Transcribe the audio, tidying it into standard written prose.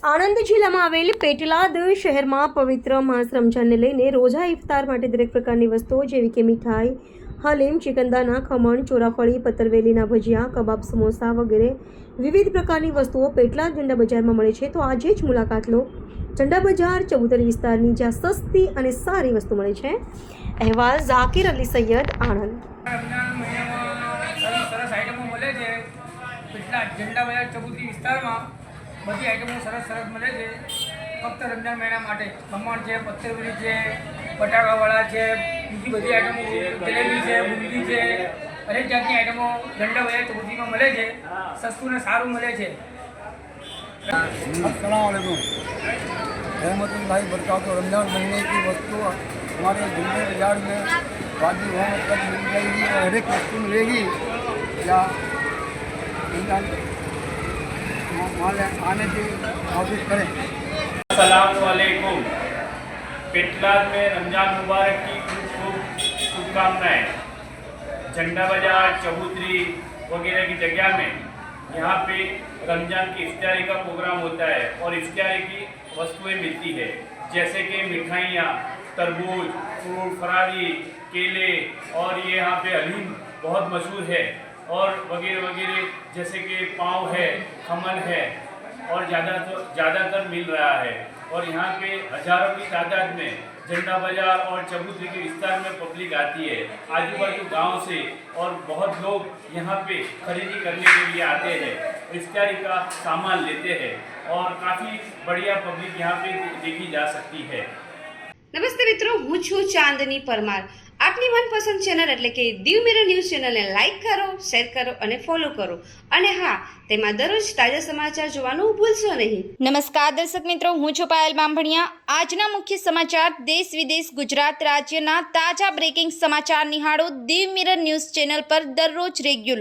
આણંદ જિલ્લામાં આવેલ પેટલાદ શહેરમાં પવિત્ર માસ રમઝાનને લઈને રોઝા ઇફતાર માટે દરેક પ્રકારની વસ્તુઓ જેવી કે મીઠાઈ, હલીમ, ચિકનદાના, ખમણ, ચોરાફળી, પતરવેલીના ભજીયા, કબાબ, સમોસા વગેરે વિવિધ પ્રકારની વસ્તુઓ પેટલાદ ઝંડા બજારમાં મળે છે। તો આજે જ મુલાકાત લો ઝંડા બજાર ચબુતરી વિસ્તારની, જ્યાં સસ્તી અને સારી વસ્તુ મળે છે। અહેવાલ ઝાકિર અલી સૈયદ, આણંદ। સરસ આઈટમો મળે છે પેટલાદ ઝંડા બજાર ચબુતરી વિસ્તારમાં। બધી આઈટમો સરસ મળે છે ફક્ત રમજાન મહિના માટે। ખમણ છે, પત્તરવેલી છે, બટાકાવાળા છે, બીજી બધી આઈટમો, જલેબી છે, બુંદી છે, દરેક જાતની આઈટમો ઝંડા બજાર ચબુતરીમાં મળે છે। સસ્તું ને સારું મળે છે। अस्सलामुअलैकुम रहमतुल्लाहि बरकातहू। रमज़ान महीने की वस्तु हमारे झंडे बाजार में वाजिब होने तक मिल जाएगी और हर एक वस्तु मिलेगी। या माल आने की कोशिश करें। अस्सलामुअलैकुम। पेटलाद में रमज़ान मुबारक की खूब शुभकामनाएँ। झंडा बाजार, चबूतरी वगैरह की जगह में यहाँ पे रमज़ान की इफ्तारी का प्रोग्राम होता है और इफ्तारी की वस्तुएं मिलती है, जैसे कि मिठाइयाँ, तरबूज, फ्रूट, फरारी, केले और ये यहाँ पे हलीम बहुत मशहूर है और वगैरह वगैरह, जैसे कि पाव है, खमन है और ज़्यादातर मिल रहा है। और यहाँ पे हज़ारों की तादाद में झंडा बाजार और चबूतरी के विस्तार में पब्लिक आती है, आजू बाजू गांव से, और बहुत लोग यहाँ पे खरीदी करने के लिए आते हैं, इफ्तारी का सामान लेते हैं और काफ़ी बढ़िया पब्लिक यहाँ पे देखी जा सकती है। નમસ્તે મિત્રો, હું છું ચાંદની પરમાર। આપની મનપસંદ ચેનલ એટલે કે દીવ મિરર ન્યૂઝ ચેનલને લાઈક કરો, શેર કરો અને ફોલો કરો, અને હા, તેમાં દરરોજ તાજા સમાચાર જોવાનું ભૂલશો નહીં। નમસ્કાર દર્શક મિત્રો, હું છું પાયલ બામભણિયા। આજના મુખ્ય સમાચાર, દેશ વિદેશ, ગુજરાત રાજ્યના તાજા બ્રેકિંગ સમાચાર નિહાળો દીવ મિરર ન્યૂઝ ચેનલ પર દરરોજ રેગ્યુલર।